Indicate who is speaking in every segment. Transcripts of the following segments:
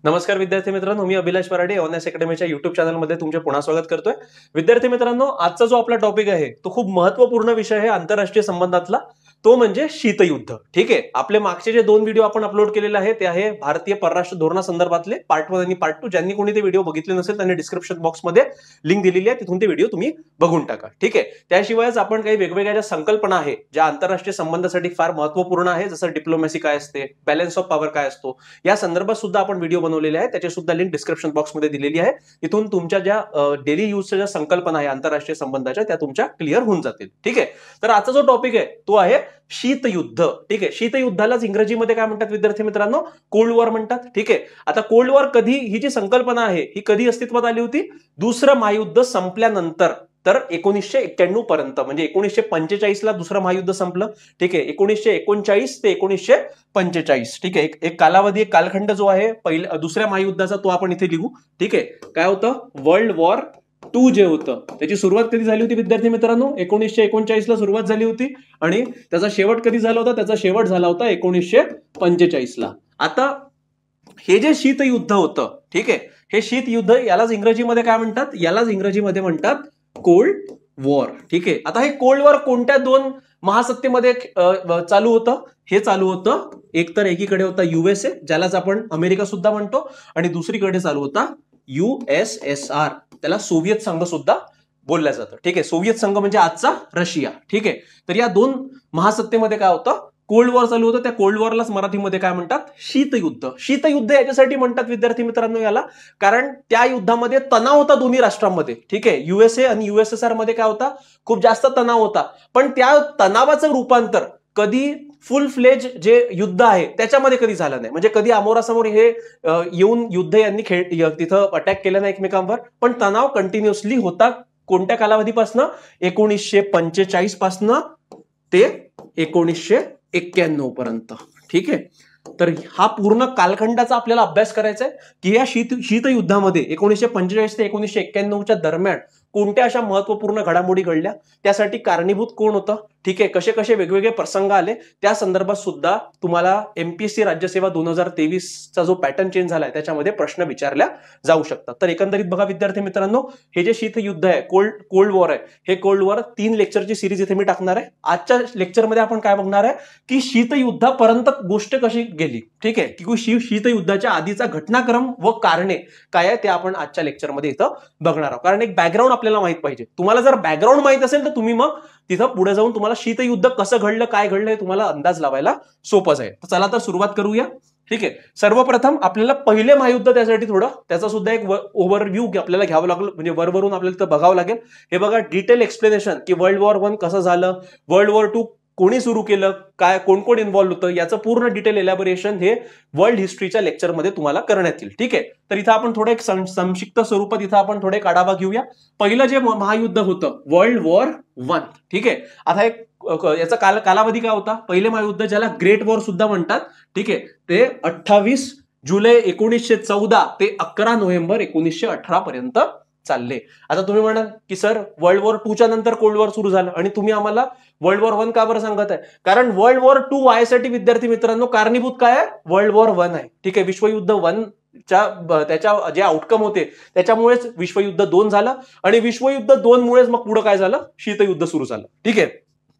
Speaker 1: नमस्कार विद्यार्थी मित्रांनो, मी अभिलाष पराडे ऑनएस अकॅडमीच्या युट्यूब चॅनलमध्ये तुमचे पुन्हा स्वागत करतोय. विद्यार्थी मित्रांनो, आजचा जो आपला टॉपिक आहे तो खूप महत्वपूर्ण विषय आहे आंतरराष्ट्रीय संबंधातला, तो म्हणजे शीतयुद्ध. ठीक आहे, आपले मागचे जे 2 व्हिडिओ आपण अपलोड केलेले आहे ते आहे भारतीय परराष्ट्र धोरणासंदर्भातले पार्ट 1 आणि पार्ट 2. ज्यांनी कोणी ते व्हिडिओ बघितले नसेल त्यांनी डिस्क्रिप्शन बॉक्समध्ये लिंक दिलेली आहे, तिथून ते व्हिडिओ तुम्ही बघून टाका. ठीक आहे, त्याशिवायच आपण काही वेगवेगळ्या ज्या संकल्पना आहे ज्या आंतरराष्ट्रीय संबंधासाठी फार महत्वपूर्ण आहे, जसं डिप्लोमॅसी काय असते, बॅलन्स ऑफ पॉवर काय असतो, या संदर्भात सुद्धा आपण व्हिडिओ बनवलेले आहे. त्याची सुद्धा लिंक डिस्क्रिप्शन बॉक्समध्ये दिलेली आहे. इथून तुमच्या ज्या डेली यूजच्या ज्या संकल्पना आहे आंतरराष्ट्रीय संबंधाच्या त्या तुमच्या क्लिअर होऊन जातील. ठीक आहे, तर आजचा जो टॉपिक आहे तो आहे शीतयुद्ध. ठीक आहे, शीतयुद्धालाच इंग्रजीमध्ये काय म्हणतात विद्यार्थी मित्रांनो? कोल्ड वॉर म्हणतात. ठीक आहे, आता कोल्ड वॉर कधी, ही जी संकल्पना आहे ही कधी अस्तित्वात आली होती? दुसरं महायुद्ध संपल्यानंतर. तर 1991 पर्यंत, म्हणजे 1945 ला दुसरं महायुद्ध संपलं. ठीक आहे, 1939 ते 1945. ठीक आहे, एक कालावधी, एक कालखंड जो आहे पहिल्या दुसऱ्या महायुद्धाचा तो आपण इथे लिहू. ठीक आहे, काय होतं? वर्ल्ड वॉर 2 जे होतं त्याची सुरुवात कधी झाली होती विद्यार्थी मित्रांनो? 1939 ला सुरुवात झाली होती आणि त्याचा शेवट कधी झाला होता? त्याचा शेवट झाला होता 1945 ला. आता हे जे शीतयुद्ध होतं, ठीक आहे, हे शीतयुद्ध यालाच इंग्रजीमध्ये काय म्हणतात? यालाच इंग्रजीमध्ये म्हणतात कोल्ड वॉर. ठीक आहे, आता हे कोल्ड वॉर कोणत्या 2 महासत्तेमध्ये चालू होतं? हे चालू होतं एक तर एकीकडे होता युएसए, ज्यालाच आपण अमेरिका सुद्धा म्हणतो, आणि दुसरीकडे चालू होता USSR, त्याला सोव्हिएत संघ सुद्धा बोललं जातं. ठीक आहे, सोव्हिएत संघ म्हणजे आजचा रशिया. ठीक आहे, तर या 2 महासत्तेमध्ये काय होतं? कोल्ड वॉर चालू होतं. त्या कोल्ड वॉरलाच मराठीमध्ये काय म्हणतात? शीतयुद्ध. शीतयुद्ध याच्यासाठी म्हणतात विद्यार्थी मित्रांनो याला, कारण त्या युद्धामध्ये तणाव होता दोन्ही राष्ट्रांमध्ये. ठीक आहे, युएसए आणि USSR मध्ये काय होता? खूप जास्त तणाव होता. पण त्या तणावाचं रूपांतर कधी फुल फ्लेज जे युद्ध आहे त्याच्यामध्ये कधी झालं नाही. म्हणजे कधी अमोरासमोर हे येऊन युद्ध यांनी तिथं अटॅक केलं नाही एकमेकांवर, पण तणाव कंटिन्युअसली होता. कोणत्या कालावधीपासून? 1945 पासून ते 1991 पर्यंत. ठीक आहे, तर हा पूर्ण कालखंडाचा आपल्याला अभ्यास करायचा आहे की या शीतयुद्धामध्ये 1945 ते 1991च्या दरम्यान कोणत्या अशा महत्वपूर्ण घडामोडी घडल्या, त्यासाठी कारणीभूत कोण होतं, ठीक आहे, कसे कसे वेगवेगळे प्रसंग आले, त्या संदर्भात सुद्धा तुम्हाला MPSC राज्यसेवा 2023चा जो पॅटर्न चेंज झालाय त्याच्यामध्ये प्रश्न विचारल्या जाऊ शकतात. तर एकंदरीत बघा विद्यार्थी मित्रांनो, हे जे शीतयुद्ध आहे, कोल्ड वॉर आहे, हे कोल्ड वॉर 3 लेक्चरची सिरीज इथे मी टाकणार आहे. आजच्या लेक्चरमध्ये आपण काय बघणार आहे की शीतयुद्धापर्यंत गोष्ट कशी गेली. ठीक आहे, की शीतयुद्धाच्या आधीचा घटनाक्रम व कारणे काय आहे ते आपण आजच्या लेक्चरमध्ये इथं बघणार आहोत. कारण एक बॅकग्राऊंड आपल्याला माहित पाहिजे. तुम्हाला जर बॅकग्राऊंड माहित असेल तर तुम्ही मग तिथं पुढे जाऊन तुम्हाला शीतयुद्ध कसं घडलं, काय घडलं हे तुम्हाला अंदाज लावायला सोपं जाईल. तर चला तर सुरुवात करूया. ठीक आहे, सर्वप्रथम आपल्याला पहिले महायुद्ध, त्यासाठी थोडं त्याचा सुद्धा एक ओव्हरव्ह्यू आपल्याला घ्यावं लागलं, म्हणजे वरवरून आपल्याला बघावं लागेल. हे बघा, डिटेल एक्सप्लेनेशन की वर्ल्ड वॉर 1 कसं झालं, वर्ल्ड वॉर 2 कोणी सुरू केलं, काय कोण कोण इन्व्हॉल्व्ह होतं, याचं पूर्ण डिटेल एलॅबोरेशन हे वर्ल्ड हिस्ट्रीच्या लेक्चरमध्ये तुम्हाला करण्यात येईल. ठीक आहे, तर इथं आपण थोडं एक संक्षिप्त स्वरूपात इथं आपण थोडे आढावा घेऊया. पहिलं जे महायुद्ध होतं वर्ल्ड वॉर 1. ठीक आहे, आता एक याचा कालावधी काय होता? पहिले महायुद्ध, ज्याला ग्रेट वॉर सुद्धा म्हणतात. ठीक आहे, ते 28 जुलै 1914 ते 11 नोव्हेंबर 1918 पर्यंत चालले. आता तुम्ही म्हणाल की सर वर्ल्ड वॉर 2च्या नंतर कोल्ड वॉर सुरू झालं आणि तुम्ही आम्हाला वर्ल्ड वॉर 1 का बरं सांगत आहे? कारण वर्ल्ड वॉर 2 व्हायसाठी विद्यार्थी मित्रांनो कारणीभूत काय आहे? वर्ल्ड वॉर 1 आहे. ठीक आहे, विश्वयुद्ध 1 त्याच्या जे आउटकम होते त्याच्यामुळेच विश्वयुद्ध 2 झालं, आणि विश्वयुद्ध 2 मुळेच मग पुढे काय झालं? शीतयुद्ध सुरू झालं. ठीक आहे,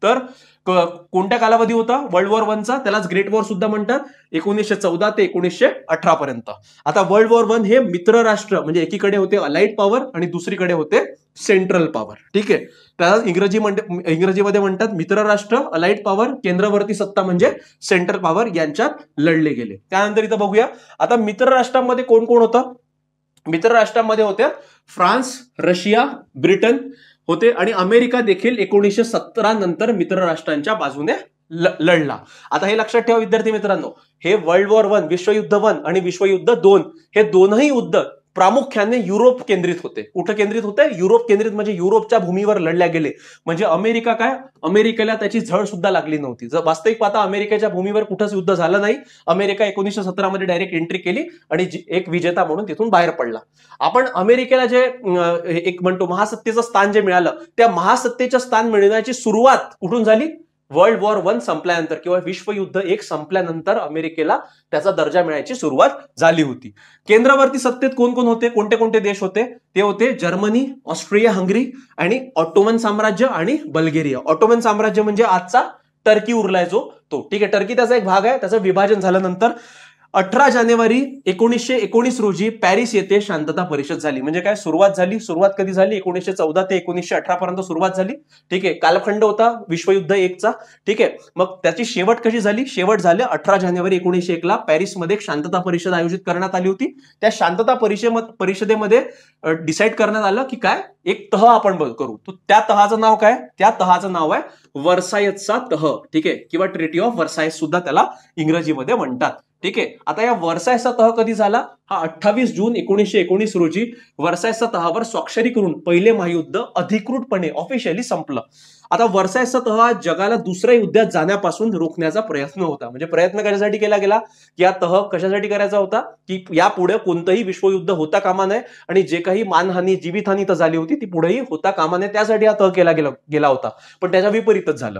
Speaker 1: तर कोणत्या कालावधी होता वर्ल्ड वॉर 1चा? त्यालाच ग्रेट वॉर सुद्धा म्हणतात. 1914 ते 1918 पर्यंत. आता वर्ल्ड वॉर 1 हे मित्र राष्ट्र, म्हणजे एकीकडे होते अलाइड पॉवर आणि दुसरीकडे होते सेंट्रल पॉवर. ठीक आहे, त्याला इंग्रजीमध्ये म्हणतात मित्र राष्ट्र, अलाइड पॉवर, केंद्रवर्ती सत्ता म्हणजे सेंट्रल पॉवर, यांच्यात लढले गेले. त्यानंतर इथं बघूया, आता मित्र राष्ट्रांमध्ये कोण कोण होतं? मित्र राष्ट्रांमध्ये होत्या फ्रान्स, रशिया, ब्रिटन होते, आणि अमेरिका देखील 1917 नंतर मित्र राष्ट्रांच्या बाजूने लढला. आता हे लक्षात ठेवा विद्यार्थी मित्रांनो, हे वर्ल्ड वॉर 1, विश्वयुद्ध 1 आणि विश्वयुद्ध 2 हे दोनही युद्ध प्रामुख्याने युरोप केंद्रित होते. कुठं केंद्रित होते? युरोप केंद्रित, म्हणजे युरोपच्या भूमीवर लढल्या गेले. म्हणजे अमेरिका काय, अमेरिकेला त्याची झळ सुद्धा लागली नव्हती. जर वास्तविक पाहता अमेरिकेच्या भूमीवर कुठंच युद्ध झालं नाही. अमेरिका 1917 मध्ये डायरेक्ट एंट्री केली आणि एक विजेता म्हणून तिथून बाहेर पडला. आपण अमेरिकेला जे एक म्हणतो महासत्तेचं स्थान जे मिळालं, त्या महासत्तेचं स्थान मिळण्याची सुरुवात कुठून झाली? वर्ल्ड वॉर 1 संपल्यानंतर किंवा विश्वयुद्ध 1 संपल्यानंतर अमेरिकेला त्याचा दर्जा मिळायची सुरुवात झाली होती. केंद्रावरती सत्तेत कोण कोण होते, कोणते कोणते देश होते? ते होते जर्मनी, ऑस्ट्रिया हंगरी आणि ऑटोमन साम्राज्य आणि बल्गेरिया. ऑटोमन साम्राज्य म्हणजे आजचा टर्की उरलाय जो तो, ठीक आहे. टर्की त्याचा एक भाग आहे. त्याचं विभाजन झाल्यानंतर 18 जानेवारी 1919 रोजी पॅरिस येथे शांतता परिषद झाली. म्हणजे काय सुरुवात झाली? सुरुवात कधी झाली? 1914 ते 1918 पर्यंत सुरुवात झाली, ठीक आहे. कालखंड होता विश्वयुद्ध 1चा, ठीक आहे. मग त्याची शेवट कशी झाली? शेवट झाली 18 जानेवारी 1901 ला पॅरिसमध्ये एक शांतता परिषद आयोजित करण्यात आली होती. त्या शांतता परिषदेमध्ये डिसाईड करण्यात आलं की काय एक तह आपण करू. तो त्या तहाचं नाव काय? त्या तहाचं नाव आहे वर्सायचा तह, ठीक आहे, किंवा ट्रीटी ऑफ वर्साय सुद्धा त्याला इंग्रजीमध्ये म्हणतात, ठीक आहे. आता या वर्सायचा तह कधी झाला? हा 28 जून 1919 रोजी वर्सायचा तहावर स्वाक्षरी करून पहिले महायुद्ध अधिकृतपणे ऑफिशियली संपलं. आता वर्सायचा तह हा जगाला दुसऱ्या युद्धात जाण्यापासून रोखण्याचा प्रयत्न होता. म्हणजे प्रयत्न कशासाठी केला गेला? या तह कशासाठी करायचा होता? की यापुढे कोणतंही विश्वयुद्ध होता कामा नये आणि जे काही मानहानी जीवितहानी तर झाली होती ती पुढेही होता कामा नये, त्यासाठी हा तह केला गेला होता. पण त्याच्या विपरीतच झालं.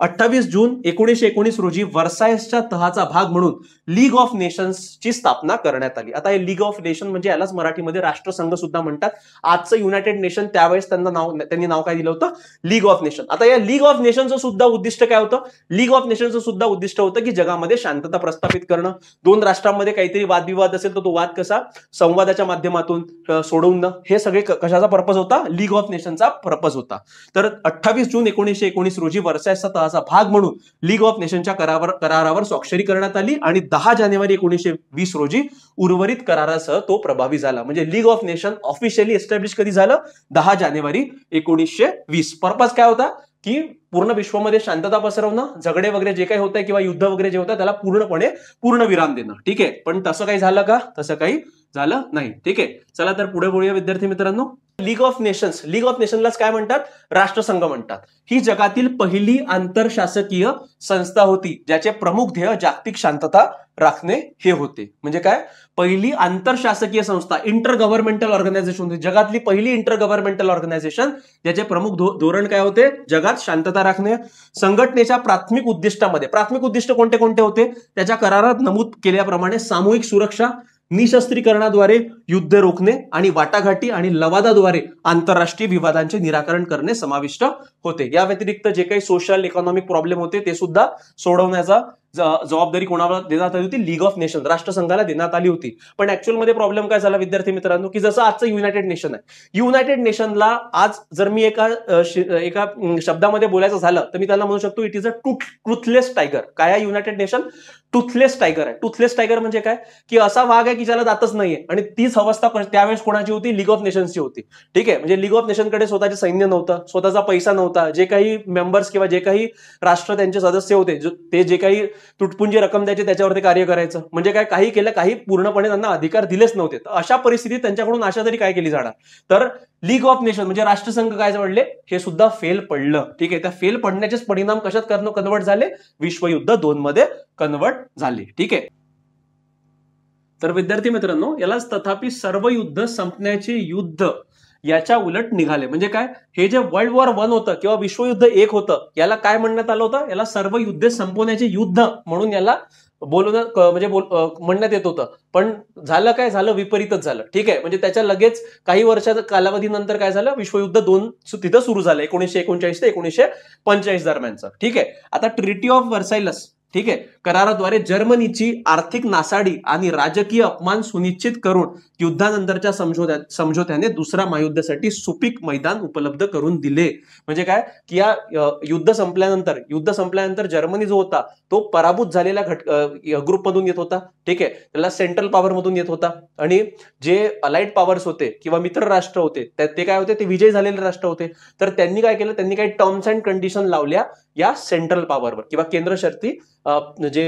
Speaker 1: 28 जून 1919 रोजी वर्सायच्या तहाचा भाग म्हणून लीग ऑफ नेशन्सची स्थापना करण्यात आली. आता हे लीग ऑफ नेशन म्हणजे यालाच मराठीमध्ये राष्ट्रसंघ सुद्धा म्हणतात. आजचं युनायटेड नेशन त्यावेळेस त्यांनी नाव काय दिलं होतं? League of nation. आता या लीग ऑफ नेशनचं सुद्धा उद्दिष्ट काय होतं? लीग ऑफ नेशनचं सुद्धा उद्दिष्ट होतं की जगामध्ये शांतता प्रस्थापित करणं. दोन राष्ट्रांमध्ये काहीतरी वादविवाद असेल तर तो वाद कसा संवादाच्या माध्यमातून सोडवणं, हे सगळे कशाचा पर्पज होता? लीग ऑफ नेशनचा पर्पज होता. तर 28 जून 1919 रोजी वर्सायचा तहाचा भाग म्हणून लीग ऑफ नेशनच्या करारावर स्वाक्षरी करण्यात आली आणि 10 जानेवारी 1920 रोजी उर्वरित करारासह तो प्रभावी झाला. म्हणजे league of nation officially establish कधी झालं? 10 जानेवारी 1920. पर्पज काय होता? की पूर्ण विश्वामध्ये शांतता पसरवणं, झगडे वगैरे जे काही होतंय किंवा युद्ध वगैरे जे होतं त्याला पूर्ण विराम देणं, ठीक आहे. पण तसं काही झालं का? तसं काही झालं नाही, ठीक आहे. चला तर पुढे बोलूया विद्यार्थी मित्रांनो. लीग ऑफ नेशनलाच काय म्हणतात? राष्ट्रसंघ म्हणतात. ही जगातील पहिली आंतरशासकीय संस्था होती ज्याचे प्रमुख ध्येय जागतिक शांतता राखणे हे होते. म्हणजे काय? पहिली आंतरशासकीय संस्था, इंटर गव्हर्नमेंटल ऑर्गनायझेशन होती. जगातली पहिली इंटर गव्हर्नमेंटल ऑर्गनायझेशन ज्याचे प्रमुख धोरण काय होते? जगात शांतता राखणे. संघटनेच्या प्राथमिक उद्दिष्ट कोणते कोणते होते? त्याच्या करारात नमूद केल्याप्रमाणे सामूहिक सुरक्षा, निशस्त्रीकरणाद्वारे युद्ध रोखणे आणि वाटाघाटी आणि लवादाद्वारे आंतरराष्ट्रीय विवादांचे निराकरण करणे समाविष्ट होते. या व्यतिरिक्त जे काही सोशल इकॉनॉमिक प्रॉब्लेम होते ते सुद्धा सोडवण्याचा जबाबदारी कोणाला देण्यात आली होती? लीग ऑफ नेशन, राष्ट्रसंघाला देण्यात आली होती. पण ऍक्च्युअल मध्ये प्रॉब्लेम काय झाला विद्यार्थी मित्रांनो? की जसं आजचं युनायटेड नेशन आहे, युनायटेड नेशनला आज जर मी एका शब्दामध्ये बोलायचं झालं तर मी त्याला म्हणू शकतो it is a Toothless tiger. काय आहे युनायटेड नेशन? टूथलेस टायगर आहे. टूथलेस टायगर म्हणजे काय? की असा वाघ आहे की ज्याला दातच नाहीये. आणि तीच अवस्था त्यावेळेस कोणाची होती? लीग ऑफ नेशन्सची होती, ठीक आहे. म्हणजे लीग ऑफ नेशनकडे स्वतःचे सैन्य नव्हतं, स्वतःचा पैसा नव्हता. जे काही मेंबर्स किंवा जे काही राष्ट्र त्यांचे सदस्य होते ते जे काही तुटपुंजी रक्कम द्यायची त्याच्यावरती कार्य करायचं. म्हणजे काय? काही केलं, काही पूर्णपणे त्यांना अधिकार दिलेच नव्हते. तर अशा परिस्थितीत त्यांच्याकडून आशा तरी काय केली जाणार? तर लीग ऑफ नेशन म्हणजे राष्ट्रसंघ काय पडले? हे सुद्धा फेल पडलं, ठीक आहे. त्या फेल पडण्याचेच परिणाम कशात कन्वर्ट झाले? विश्वयुद्ध 2 मध्ये कन्वर्ट झाले, ठीक आहे. तर विद्यार्थी मित्रांनो, यालाच तथापि सर्व युद्ध संपण्याचे युद्ध याच्या उलट निघाले. म्हणजे काय? हे जे वर्ल्ड वॉर 1 होतं किंवा विश्वयुद्ध 1 होतं याला काय म्हणण्यात आलं होतं? याला सर्व युद्ध संपवण्याचे युद्ध म्हणून याला म्हणण्यात येत होतं. पण झालं काय? झालं विपरीतच झालं, ठीक आहे. म्हणजे त्याच्या लगेच काही वर्षाच्या कालावधीनंतर काय झालं? विश्वयुद्ध 2 तिथं सुरू झालं 1939 ते 1945 दरम्यानचं, ठीक आहे. आता ट्रीटी ऑफ वर्सायलस, ठीक आहे, कराराद्वारे जर्मनीची आर्थिक नासाडी आणि राजकीय अपमान सुनिश्चित करून युद्धानंतरच्या समझोत्याने दुसऱ्या महायुद्धासाठी सुपीक मैदान उपलब्ध करून दिले. म्हणजे काय? की या युद्ध संपल्यानंतर जर्मनी जो होता तो पराभूत झालेल्या ग्रुप मधून येत होता, ठीक आहे. त्याला सेंट्रल पॉवर मधून येत होता आणि जे अलाइड पॉवर्स होते किंवा मित्र राष्ट्र होते ते काय होते? ते विजयी झालेले राष्ट्र होते. तर त्यांनी काय केलं? त्यांनी काही टर्म्स अँड कंडिशन लावल्या या सेंट्रल पॉवरवर किंवा केंद्रशर्ती जे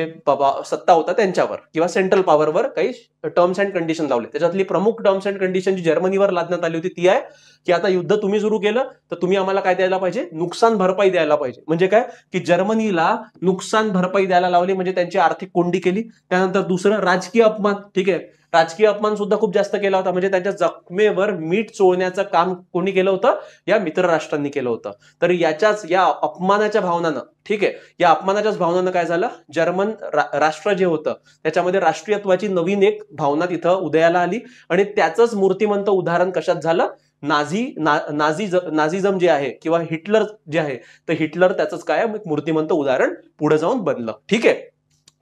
Speaker 1: सत्ता होता त्यांच्यावर किंवा सेंट्रल पॉवरवर काही टर्म्स अँड कंडिशन लावले. त्याच्यातली प्रमुख टर्म्स अँड कंडिशन जी जर्मनीवर लादण्यात आली होती ती आहे की आता युद्ध तुम्ही सुरू केलं तर तुम्ही आम्हाला काय द्यायला पाहिजे? नुकसान भरपाई द्यायला पाहिजे. म्हणजे काय? की जर्मनीला नुकसान भरपाई द्यायला लावली म्हणजे त्यांची आर्थिक कोंडी केली. त्यानंतर दुसरं राजकीय अपमान, ठीक आहे. राजकीय अपमान सुद्धा खूप जास्त केला होता, म्हणजे त्यांच्या जखमेवर मीठ चोळण्याचं काम कोणी केलं होतं? या मित्र राष्ट्रांनी केलं होतं. तर या अपमानाच्या भावनानं, ठीक आहे, या अपमानाच्याच भावनानं काय झालं, जर्मन राष्ट्र जे होतं त्याच्यामध्ये राष्ट्रीयत्वाची नवीन एक भावना तिथं उदयाला आली आणि त्याचंच मूर्तिमंत उदाहरण कशात झालं? नाझिझम जे आहे किंवा हिटलर जे आहे, तर हिटलर त्याचंच काय मूर्तिमंत उदाहरण पुढे जाऊन बनलं. ठीक आहे,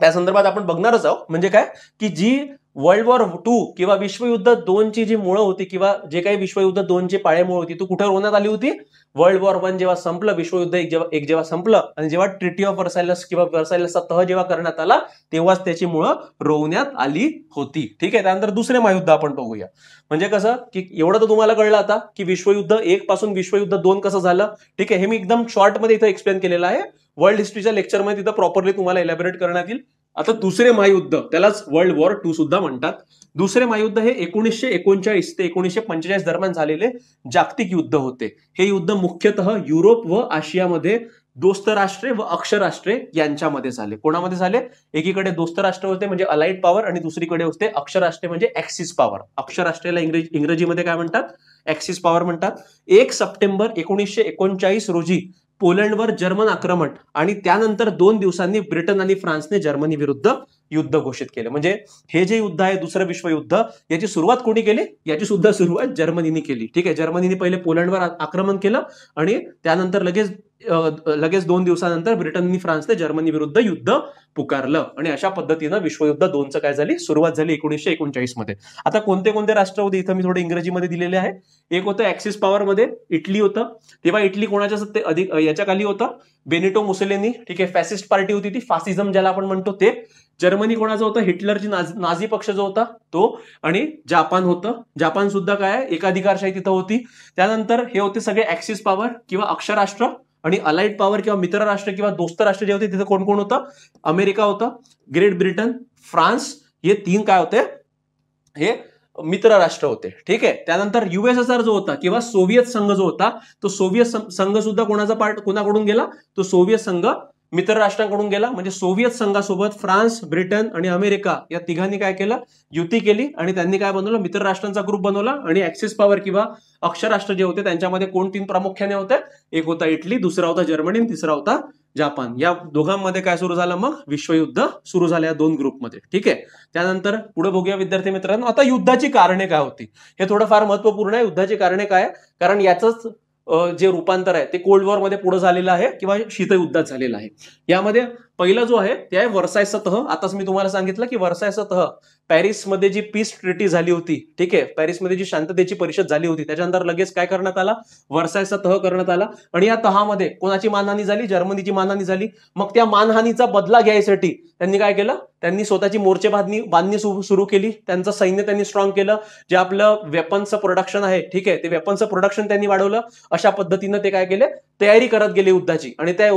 Speaker 1: त्या संदर्भात आपण बघणारच आहोत. म्हणजे काय की जी वर्ल्ड वॉर 2 किंवा विश्वयुद्ध 2 ची जी मुळं होती किंवा जे काही विश्वयुद्ध 2 ची पाळेमुळं होती, ती कुठे रोवण्यात आली होती? वर्ल्ड वॉर 1 जेव्हा संपलं, विश्वयुद्ध एक जेव्हा संपलं आणि जेव्हा ट्रिटी ऑफ वर्सायलस किंवा वर्सायलसचा तह जेव्हा करण्यात आला, तेव्हाच त्याची मुळं रोवण्यात आली होती. ठीक आहे, त्यानंतर दुसरे महायुद्ध आपण बघूया. म्हणजे कसं की एवढं तर तुम्हाला कळलं आता की विश्वयुद्ध 1 पासून विश्वयुद्ध 2 कसं झालं. ठीक आहे, हे मी एकदम शॉर्ट मध्ये इथं एक्सप्लेन केलेलं आहे. वर्ल्ड हिस्ट्रीच्या लेक्चरमध्ये तिथं प्रॉपरली तुम्हाला इलॅबोरेट करण्यात येईल. आता दुसरे महायुद्ध, त्यालाच वर्ल्ड वॉर 2 सुद्धा म्हणतात. दुसरे महायुद्ध हे 1939 ते 1945 दरम्यान झालेले जागतिक युद्ध होते. हे युद्ध मुख्यतः युरोप व आशियामध्ये दोस्त राष्ट्रे व अक्ष राष्ट्रे यांच्यामध्ये झाले. कोणामध्ये झाले? एकीकडे दोस्त राष्ट्र होते म्हणजे अलाइड पॉवर आणि दुसरीकडे होते अक्ष राष्ट्रे म्हणजे ऍक्सिस पॉवर. अक्ष राष्ट्रेला इंग्रजीमध्ये काय म्हणतात? ऍक्सिस पॉवर म्हणतात. 1 सप्टेंबर 1939 रोजी पोलंडवर जर्मन आक्रमण आणि त्यानंतर 2 दिवसांनी ब्रिटन आणि फ्रान्सने जर्मनी विरुद्ध युद्ध घोषित केलं. म्हणजे हे जे युद्ध आहे दुसरं विश्वयुद्ध, याची सुरुवात कोणी केली? याची सुद्धा सुरुवात जर्मनीने केली. ठीक आहे, जर्मनीने पहिले पोलंडवर आक्रमण केलं आणि त्यानंतर लगेच 2 दिवसानंतर ब्रिटन आणि फ्रान्सने जर्मनी विरुद्ध युद्ध पुकारलं आणि अशा पद्धतीनं विश्वयुद्ध 2चं काय झाली? सुरुवात झाली 1939 मध्ये. आता कोणते कोणते राष्ट्र होते इथं मी थोडे इंग्रजीमध्ये दिलेले आहे. एक होतं ऍक्सिस पॉवर मध्ये इटली होतं. तेव्हा इटली कोणाच्या सत्ते अधिक याच्या खाली होतं? Benito Mussolini. ठीक आहे, फॅसिस्ट पार्टी होती ती, फासिझम ज्याला आपण म्हणतो ते. जर्मनी कोणाचं होतं? हिटलरची नाझी पक्ष जो होता तो. आणि जापान होतं. जापान सुद्धा काय एकाधिकारशाही तिथं होती. त्यानंतर हे होते सगळे ऍक्सिस पॉवर किंवा अक्षराष्ट्र आणि अलाइड पॉवर किंवा मित्र राष्ट्र किंवा दोस्त राष्ट्र जे होते तिथे कोण कोण होतं? अमेरिका होतं, ग्रेट ब्रिटन, फ्रान्स, हे 3 काय होते? हे मित्र राष्ट्र होते. ठीक आहे, त्यानंतर USSR जो होता किंवा सोव्हिएत संघ जो होता, तो सोव्हिएत संघ सुद्धा कोणाकडून गेला? तो सोव्हिएत संघ मित्र राष्ट्रांकडून गेला. म्हणजे सोव्हिएत संघासोबत फ्रान्स, ब्रिटन आणि अमेरिका या तिघांनी काय केलं? युती केली आणि त्यांनी काय बनवलं? मित्र राष्ट्रांचा ग्रुप बनवला. आणि ऍक्सिस पॉवर किंवा अक्षराष्ट्र जे होते त्यांच्यामध्ये कोण 3 प्रामुख्याने होते? एक होता इटली, दुसरा होता जर्मनी आणि तिसरा होता जापान. या दोघांमध्ये काय सुरू झालं? मग विश्वयुद्ध सुरू झालं या 2 ग्रुपमध्ये. ठीक आहे, त्यानंतर पुढे बघूया विद्यार्थी मित्रांनो. आता युद्धाची कारणे काय होती हे थोडं फार महत्वपूर्ण आहे. युद्धाची कारणे काय? कारण याचंच जे रूपांतर आहे ते कोल्ड वॉर मध्ये पुढे झालेलं आहे किंवा शीतयुद्धात झालेलं आहे. यामध्ये पहिला जो आहे ते आहे वर्सायचा तह. आताच मी तुम्हाला सांगितलं की वर्सायचा तह, पॅरिसमध्ये जी पीस ट्रिटी झाली होती, ठीक आहे, पॅरिसमध्ये जी शांततेची परिषद झाली होती, त्याच्यानंतर लगेच काय करण्यात आला? वर्सायचा तह करण्यात आला. आणि या तहामध्ये कोणाची मानहानी झाली? जर्मनीची मानहानी झाली. मग त्या मानहानीचा बदला घ्यायसाठी त्यांनी काय केलं? त्यांनी स्वतःची बांधणी सुरू केली. त्यांचं सैन्य त्यांनी स्ट्रॉंग केलं. जे आपलं वेपन्सचं प्रोडक्शन आहे, ठीक आहे, ते वेपन्सचं प्रोडक्शन त्यांनी वाढवलं. अशा पद्धतीनं ते काय केले? तयारी करत गेले युद्धाची. आणि त्या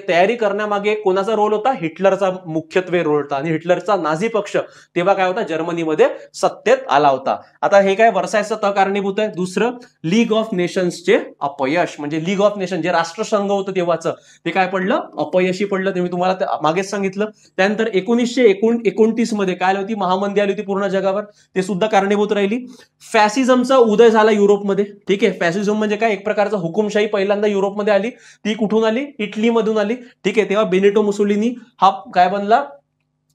Speaker 1: तयारी करण्यामागे कोणाचा रोल होता? हिटलरचा मुख्यत्वे रोल होता. आणि हिटलरचा नाझी पक्ष तेव्हा काय होता? जर्मनीमध्ये सत्तेत आला होता. आता हे काय वर्सायचा तह कारणीभूत आहे. दुसरं, लीग ऑफ नेशन्सचे अपयश. म्हणजे लीग ऑफ नेशन जे राष्ट्रसंघ होतं तेव्हाचं, ते काय पडलं? अपयशी पडलं. ते मी तुम्हाला मागेच सांगितलं. त्यानंतर 1929 मध्ये काय होती? महामंदी आली होती पूर्ण जगावर, ते सुद्धा कारणीभूत राहिली. फॅसिझमचा उदय झाला युरोपमध्ये. ठीक आहे, फॅसिझम म्हणजे काय? एक प्रकारचा हुकुमशाही पहिल्यांदा युरोपमध्ये आली. ती कुठून आली? इटली मधून आली. ठीक आहे, तेव्हा बेनिटो मुसोलिनी हा काय बनला?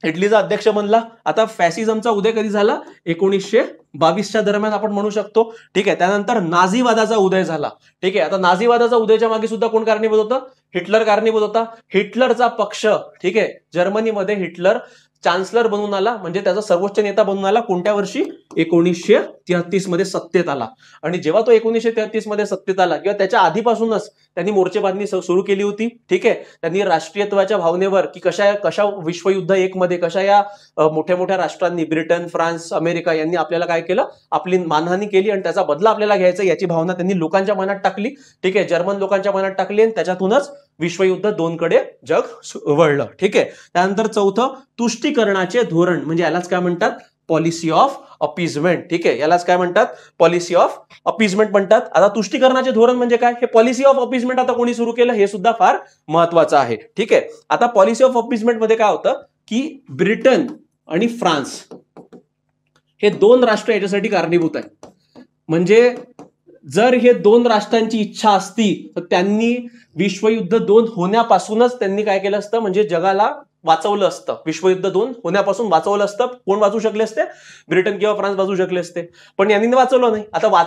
Speaker 1: इटलीचा अध्यक्ष बनला. आता फॅसिझमचा उदय कधी झाला? 1922च्या दरम्यान आपण म्हणू शकतो. ठीक आहे, त्यानंतर नाझीवादाचा उदय झाला. ठीक आहे, आता नाझीवादाचा उदयाच्या मागे सुद्धा कोण कारणीभूत होतं? हिटलर कारणीभूत होता. हिटलरचा पक्ष, ठीक आहे, जर्मनीमध्ये हिटलर चान्सलर बनून आला, म्हणजे त्याचा सर्वोच्च नेता बनून आला. कोणत्या वर्षी? 1933 मध्ये सत्तेत आला. आणि जेव्हा तो 1933 मध्ये सत्तेत आला किंवा त्याच्या आधीपासूनच त्यांनी मोर्चेबांधणी सुरू केली होती. ठीक आहे, त्यांनी राष्ट्रीयत्वाच्या भावनेवर की कशा विश्वयुद्ध 1 मध्ये कशा या मोठ्या मोठ्या राष्ट्रांनी, ब्रिटन, फ्रान्स, अमेरिका यांनी आपल्याला काय केलं? आपली मानहानी केली आणि त्याचा बदला आपल्याला घ्यायचा याची भावना त्यांनी लोकांच्या मनात टाकली. ठीक आहे, जर्मन लोकांच्या मनात टाकली आणि त्याच्यातूनच विश्वयुद्ध 2 कडे जग वळलं. ठीक आहे, त्यानंतर चौथं, तुष्टीकरणाचे धोरण. म्हणजे यालाच काय म्हणतात? Policy of appeasement. ठीक आहे, यालाच काय म्हणतात? पॉलिसी ऑफ अपीजमेंट म्हणतात. आता तुष्टीकरणाचे धोरण म्हणजे काय? हे पॉलिसी ऑफ अपीजमेंट आता कोणी सुरू केलं हे सुद्धा फार महत्वाचं आहे. ठीक आहे, आता पॉलिसी ऑफ अपीजमेंट मध्ये काय होतं की ब्रिटन आणि फ्रान्स हे दोन राष्ट्र याच्यासाठी कारणीभूत आहे. म्हणजे जर हे दोन राष्ट्रांची इच्छा असती तर त्यांनी विश्वयुद्ध 2 होण्यापासूनच त्यांनी काय केलं असतं, म्हणजे जगाला वाचवलं असतं. विश्वयुद्ध 2 होण्यापासून वाचवलं असतं. कोण वाचू शकले असते? ब्रिटन किंवा फ्रान्स वाचू शकले असते, पण यांनी वाचवलं नाही. आता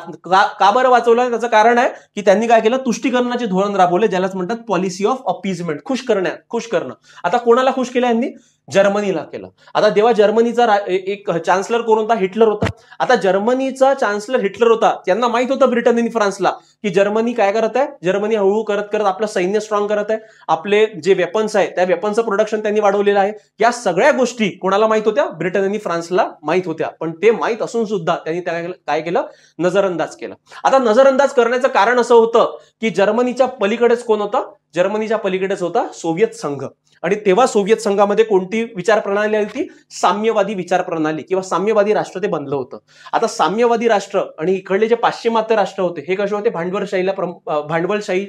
Speaker 1: का बरं वाचवलं? त्याचं कारण आहे की त्यांनी काय केलं, तुष्टीकरणाचे धोरण राबवले, ज्यालाच म्हणतात पॉलिसी ऑफ अपीजमेंट, खुश करणं. आता कोणाला खुश केलं यांनी? जर्मनीला केलं. आता तेव्हा जर्मनीचा एक चान्सलर कोण होता? हिटलर होता. आता जर्मनीचा चान्सलर हिटलर होता, त्यांना माहित होतं ब्रिटन आणि फ्रान्सला की जर्मनी काय करत आहे, जर्मनी हळूहळू करत करत आपलं सैन्य स्ट्रॉंग करत आहे, आपले जे वेपन्स आहे त्या वेपन्सचं प्रोडक्शन त्यांनी वाढवलेलं आहे. या सगळ्या गोष्टी कोणाला माहित होत्या? ब्रिटन आणि फ्रान्सला माहित होत्या. पण ते माहित असून सुद्धा त्यांनी काय केलं? नजरअंदाज केला. आता नजरअंदाज करण्याचं कारण असं होतं की जर्मनीच्या पलीकडेच कोण होता? जर्मनीच्या पलीकडेच होता सोव्हिएत संघ. आणि तेव्हा सोव्हिएत संघामध्ये कोणती विचार प्रणाली आली होती? साम्यवादी विचार प्रणाली किंवा साम्यवादी राष्ट्र ते बनलं होतं. आता साम्यवादी राष्ट्र आणि इकडले जे पाश्चिमात्य राष्ट्र होते हे कसे होते? भांडवलशाही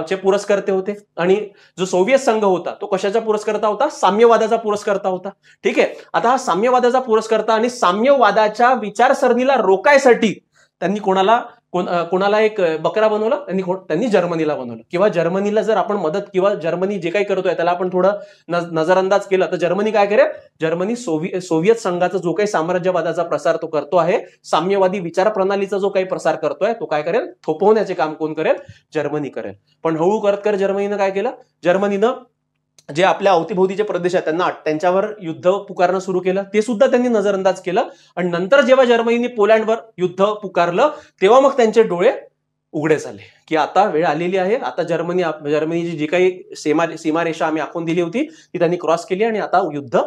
Speaker 1: चे पुरस्कर्ते होते. आणि जो सोव्हिएत संघ होता तो कशाचा पुरस्कर्ता होता? साम्यवादाचा पुरस्कर्ता होता. ठीक आहे. आता हा साम्यवादाचा पुरस्कर्ता आणि साम्यवादाच्या विचारसरणीला रोकायसाठी त्यांनी कोणाला एक बकरा बनवला? त्यांनी जर्मनीला बनवलं. किंवा जर्मनीला जर आपण मदत किंवा जर्मनी जे काही करतोय त्याला आपण थोडं नजरअंदाज केलं तर जर्मनी काय करेल? जर्मनी सोव्हिएत संघाचा जो काही साम्राज्यवादाचा प्रसार तो करतो आहे, साम्यवादी विचार प्रणालीचा जो काही प्रसार करतोय तो काय करेल? थोपवण्याचे काम कोण करेल? जर्मनी करेल. पण हळू करत जर्मनीनं काय केलं? जर्मनीनं जे आपल्या अवतीभोवतीचे प्रदेश आहेत त्यांच्यावर युद्ध पुकारणं सुरू केलं, ते सुद्धा त्यांनी नजरअंदाज केलं. आणि नंतर जेव्हा जर्मनीने पोलंडवर युद्ध पुकारलं तेव्हा मग त्यांचे डोळे उघडे झाले की आता वेळ आलेली आहे. आता जर्मनीची जी काही सीमारेषा आम्ही आखून दिली होती ती त्यांनी क्रॉस केली आणि आता युद्ध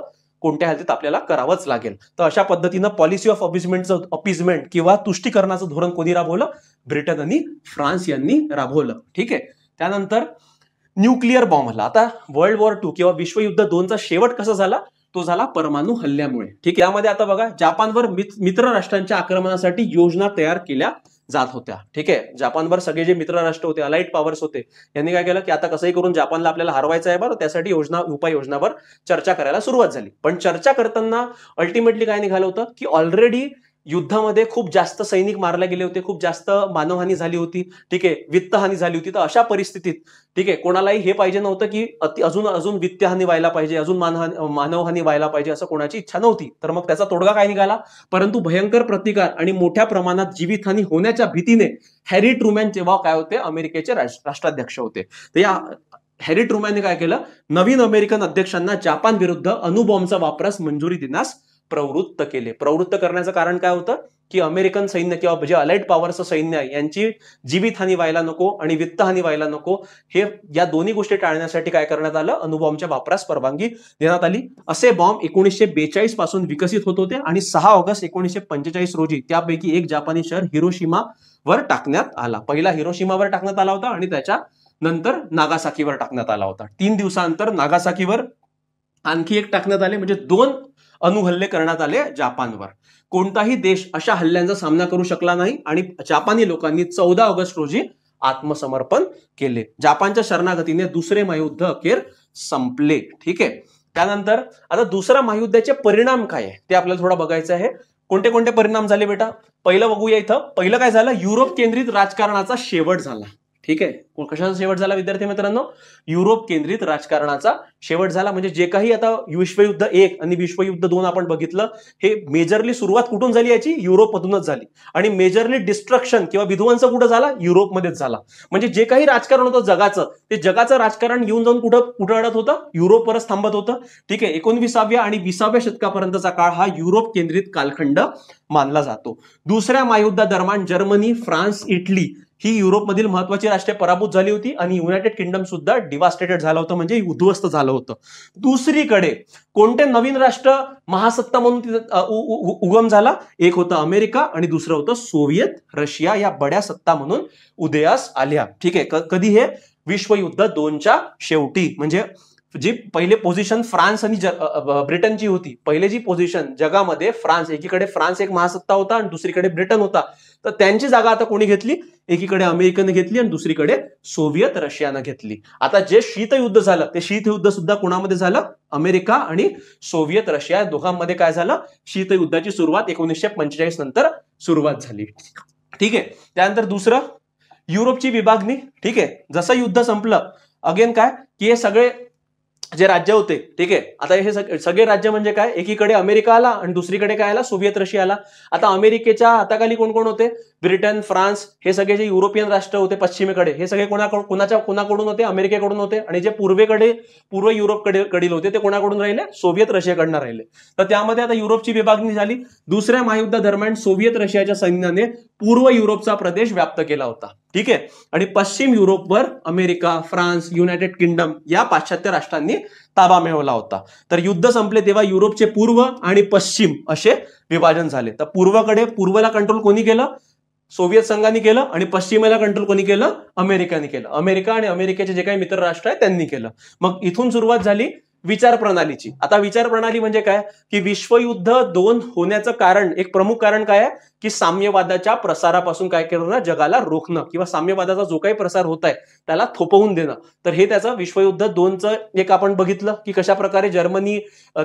Speaker 1: कोणत्या हालतीत आपल्याला करावंच लागेल. तर अशा पद्धतीनं पॉलिसी ऑफ अपीजमेंट किंवा तुष्टीकरणाचं धोरण कोणी राबवलं? ब्रिटन आणि फ्रान्स यांनी राबवलं. ठीक आहे. त्यानंतर न्यूक्लिअर बॉम्ब हल्ला. आता वर्ल्ड वॉर 2 किंवा विश्वयुद्ध 2चा शेवट कसा झाला? तो झाला परमाणु हल्ल्यामुळे. ठीक आहे. यामध्ये आता बघा, जपानवर मित्र राष्ट्रांच्या आक्रमणासाठी योजना तयार केल्या जात होत्या. ठीक आहे. जपानवर सगळे जे मित्र राष्ट्र होते, अलाइड पॉवर्स होते, यांनी काय केलं की आता कसंही करून जपानला आपल्याला हरवायचं आहे बरं, त्यासाठी उपाययोजनावर चर्चा करायला सुरुवात झाली. पण चर्चा करताना अल्टिमेटली काय निघालं होतं की ऑलरेडी युद्धामध्ये खूप जास्त सैनिक मारले गेले होते, खूप जास्त मानवहानी झाली होती. ठीक आहे. वित्तहानी झाली होती. तर अशा परिस्थितीत ठीक आहे, कोणालाही हे पाहिजे नव्हतं की अजून वित्तहानी व्हायला पाहिजे, अजून मानवहानी व्हायला पाहिजे, असं कोणाची इच्छा नव्हती. तर मग त्याचा तोडगा काय निघाला? परंतु भयंकर प्रतिकार आणि मोठ्या प्रमाणात जीवितहानी होण्याच्या भीतीने हॅरी ट्रुमॅन जेव्हा काय होते? अमेरिकेचे राष्ट्राध्यक्ष होते. तर या हॅरी ट्रुमॅनने काय केलं? नवीन अमेरिकन अध्यक्षांना जपान विरुद्ध अणुबॉम्बचा वापरास मंजुरी देण्यास प्रवृत्त केले. प्रवृत्त करण्याचं कारण काय होतं की अमेरिकन सैन्य किंवा जे अलाइड पॉवरचं सैन्य आहे यांची जीवितहानी व्हायला नको आणि वित्तहानी व्हायला नको, हे या दोन्ही गोष्टी टाळण्यासाठी काय करण्यात आलं? अणुबॉम्बच्या वापरास परवानगी देण्यात आली. असे बॉम्ब 1942 पासून विकसित होत होते आणि 6 ऑगस्ट 1945 रोजी त्यापैकी एक जपानी शहर हिरोशिमावर टाकण्यात आला. पहिला हिरोशिमावर टाकण्यात आला होता आणि त्याच्या नंतर नागासाकीवर टाकण्यात आला होता. 3 दिवसानंतर नागासाकीवर आणखी एक टाकण्यात आले. म्हणजे 2 अणुहल्ले करण्यात आले जपानवर. कोणताही देश अशा हल्ल्यांचा सामना करू शकला नाही आणि जपानी लोकांनी 14 ऑगस्ट रोजी आत्मसमर्पण केले. जपानच्या शरणागतीने दुसरे महायुद्ध अखेर संपले. ठीक आहे. त्यानंतर आता दुसऱ्या महायुद्धाचे परिणाम काय आहे ते आपल्याला थोडं बघायचं आहे. कोणते कोणते परिणाम झाले बेटा? पहिलं बघूया इथं. पहिलं काय झालं? युरोप केंद्रित राजकारणाचा शेवट झाला. ठीक आहे. कशाचा शेवट झाला विद्यार्थी मित्रांनो? युरोप केंद्रित राजकारणाचा शेवट झाला. म्हणजे जे काही आता विश्वयुद्ध 1 आणि विश्वयुद्ध 2 आपण बघितलं, हे मेजरली सुरुवात कुठून झाली याची? युरोपमधूनच झाली. आणि मेजरली डिस्ट्रक्शन किंवा विध्वंस कुठं झाला? युरोपमध्येच झाला. म्हणजे जे काही राजकारण होतं जगाचं, ते जगाचं राजकारण येऊन जाऊन कुठं अडत होतं? युरोपवरच थांबत होतं. ठीक आहे. 19व्या आणि 20व्या शतकापर्यंतचा काळ हा युरोप केंद्रित कालखंड मानला जातो. दुसऱ्या महायुद्धादरम्यान जर्मनी, फ्रान्स, इटली ही युरोपमधील महत्वाची राष्ट्रे पराभूत झाली होती आणि युनायटेड किंगडम सुद्धा डिवास्टेटेड झालं होतं, म्हणजे उद्ध्वस्त झालं होतं. दुसरीकडे कोणते नवीन राष्ट्र महासत्ता म्हणून उगम झाला? एक होतं अमेरिका आणि दुसरं होतं सोव्हिएत रशिया. या बड्या सत्ता म्हणून उदयास आल्या. ठीक आहे. कधी? हे विश्वयुद्ध 2च्या शेवटी, म्हणजे जी पहिले पोझिशन फ्रान्स आणि ब्रिटनची होती, पहिले जी पोझिशन जगामध्ये फ्रान्स, एकीकडे फ्रान्स एक महासत्ता होता आणि दुसरीकडे ब्रिटन होता, तर त्यांची जागा आता कोणी घेतली, एकीकडे अमेरिकेने घेतली आणि दुसरीकडे सोव्हिएत रशियानं घेतली. आता जे शीतयुद्ध झालं ते शीतयुद्ध सुद्धा कोणामध्ये झालं, अमेरिका आणि सोव्हिएत रशिया दोघांमध्ये काय झालं, शीतयुद्धाची सुरुवात 1945 नंतर सुरुवात झाली. ठीक आहे. त्यानंतर दुसरं युरोपची विभागणी. ठीक आहे. जसं युद्ध संपलं अगेन काय की हे सगळे जे राज्य होते, ठीक आहे, आता हे सगळे राज्य म्हणजे काय, एकीकडे अमेरिका आला आणि दुसरीकडे काय आला, सोव्हिएत रशिया आला. आता अमेरिकेच्या हाताखाली कोण कोण होते, ब्रिटन, फ्रान्स, हे सगळे जे युरोपियन राष्ट्र होते पश्चिमेकडे, हे सगळे कोणाकडून होते, अमेरिकेकडून होते. आणि जे पूर्व युरोपकडील होते ते कोणाकडून राहिले, सोव्हिएत रशियाकडनं राहिले. तर त्यामध्ये आता युरोपची विभागणी झाली. दुसऱ्या महायुद्धादरम्यान सोव्हिएत रशियाच्या सैन्याने पूर्व युरोपचा प्रदेश व्याप्त केला होता. ठीक आहे. आणि पश्चिम युरोपवर अमेरिका, फ्रान्स, युनायटेड किंगडम या पाश्चात्य राष्ट्रांनी ताबा मिळवला होता. तर युद्ध संपले तेव्हा युरोपचे पूर्व आणि पश्चिम असे विभाजन झाले. तर पूर्वला कंट्रोल कोणी केलं, सोव्हिएत संघाने केलं. आणि पश्चिमेला कंट्रोल कोणी केलं, अमेरिकेने केलं. अमेरिका आणि अमेरिकेचे जे काही मित्र राष्ट्र आहेत त्यांनी केलं. मग इथून सुरुवात झाली विचार प्रणालीची. आता विचार प्रणाली म्हणजे काय की विश्वयुद्ध 2 होण्याचं कारण, एक प्रमुख कारण काय आहे की साम्यवादाच्या प्रसारापासून काय करणं, जगाला रोखणं किंवा साम्यवादाचा जो काही प्रसार होत आहे त्याला थोपवून देणं. तर हे त्याचं विश्वयुद्ध 2चं एक आपण बघितलं की कशा प्रकारे जर्मनी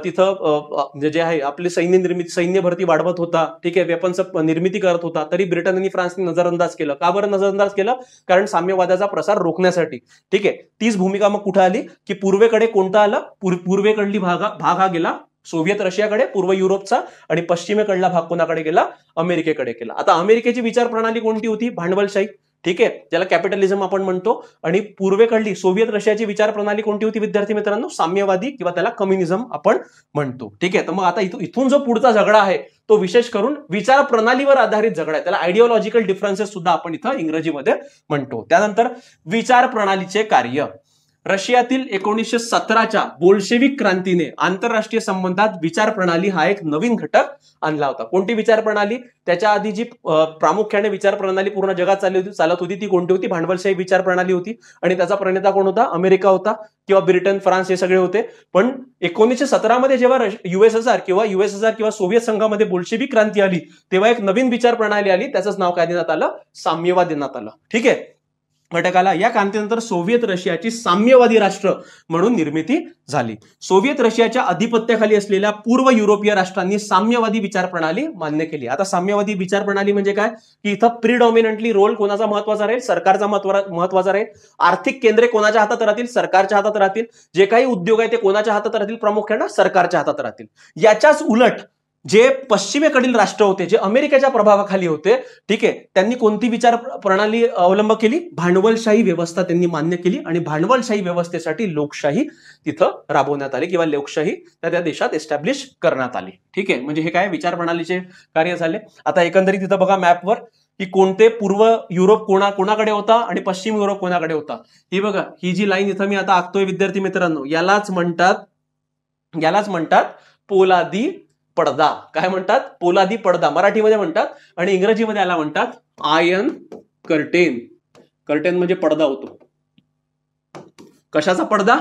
Speaker 1: तिथं जे आहे आपली सैन्य भरती वाढवत होता. ठीक आहे. वेपन्स निर्मिती करत होता. तरी ब्रिटन आणि फ्रान्सने नजरअंदाज केलं. का बरं नजरअंदाज केलं, कारण साम्यवादाचा प्रसार रोखण्यासाठी. ठीक आहे. तीच भूमिका मग कुठे आली की पूर्वेकडे कोणता आला, पूर्वेकडली भाग हा गेला सोव्हिएत रशियाकडे, पूर्व युरोपचा. आणि पश्चिमेकडला भाग कोणाकडे गेला, अमेरिकेकडे गेला. आता अमेरिकेची विचार प्रणाली कोणती होती, भांडवलशाही. ठीक आहे, ज्याला कॅपिटलिझम आपण म्हणतो. आणि पूर्वेकडली सोव्हिएत रशियाची विचार प्रणाली कोणती होती विद्यार्थी मित्रांनो, साम्यवादी किंवा त्याला कम्युनिझम आपण म्हणतो. ठीक आहे. तर मग आता इथून जो पुढचा झगडा आहे तो विशेष करून विचार प्रणालीवर आधारित झगडा आहे. त्याला आयडिओलॉजिकल डिफरन्सेस सुद्धा आपण इथं इंग्रजीमध्ये म्हणतो. त्यानंतर विचार प्रणालीचे कार्य. रशियातील 1917च्या बोल्शेविक क्रांतीने आंतरराष्ट्रीय संबंधात विचार प्रणाली हा एक नवीन घटक आणला होता. कोणती विचार प्रणाली, त्याच्या आधी जी प्रामुख्याने विचार प्रणाली पूर्ण जगात चालत होती ती कोणती होती, भांडवलशाही विचार प्रणाली होती. आणि त्याचा प्रणेता कोण होता, अमेरिका होता किंवा ब्रिटन, फ्रान्स हे सगळे होते. पण 1917 मध्ये जेव्हा युएसएसआर किंवा सोव्हिएत संघामध्ये बोल्शेविक क्रांती आली तेव्हा एक नवीन विचार प्रणाली आली, त्याचंच नाव काय देण्यात आलं, साम्यवाद देण्यात आलं. ठीक आहे. घटकाला या क्रांतीनंतर सोव्हिएत रशियाची साम्यवादी राष्ट्र म्हणून निर्मिती झाली. सोव्हिएत रशियाच्या अधिपत्याखाली असलेल्या पूर्व युरोपीय राष्ट्रांनी साम्यवादी विचार प्रणाली मान्य केली. आता साम्यवादी विचार प्रणाली म्हणजे काय की इथं प्रिडॉमिनंटली रोल कोणाचा महत्वाचा राहील, सरकारचा महत्वाचा राहील. आर्थिक केंद्रे कोणाच्या हातात राहतील, सरकारच्या हातात राहतील. जे काही उद्योग आहे ते कोणाच्या हातात राहतील, प्रामुख्याने सरकारच्या हातात राहतील. याच्याच उलट जे पश्चिमेकडील राष्ट्र होते, जे अमेरिकेच्या प्रभावाखाली होते, ठीक आहे, त्यांनी कोणती विचार प्रणाली अवलंब केली, भांडवलशाही व्यवस्था त्यांनी मान्य केली. आणि भांडवलशाही व्यवस्थेसाठी लोकशाही तिथं राबवण्यात आली किंवा लोकशाही त्या देशात एस्टॅब्लिश करण्यात आली. ठीक आहे. म्हणजे हे काय विचार प्रणालीचे कार्य झाले. आता एकंदरीत तिथं बघा मॅपवर की कोणते पूर्व युरोप कोणाकडे होता आणि पश्चिम युरोप कोणाकडे होता. ही बघा, ही जी लाईन इथं मी आता आखतोय विद्यार्थी मित्रांनो, यालाच म्हणतात पोलादी पडदा. काय म्हणतात, पोलादी पडदा मराठीमध्ये म्हणतात. आणि इंग्रजीमध्ये याला म्हणतात आयर्न कर्टेन. कर्टेन म्हणजे पडदा होतो. कशाचा पडदा,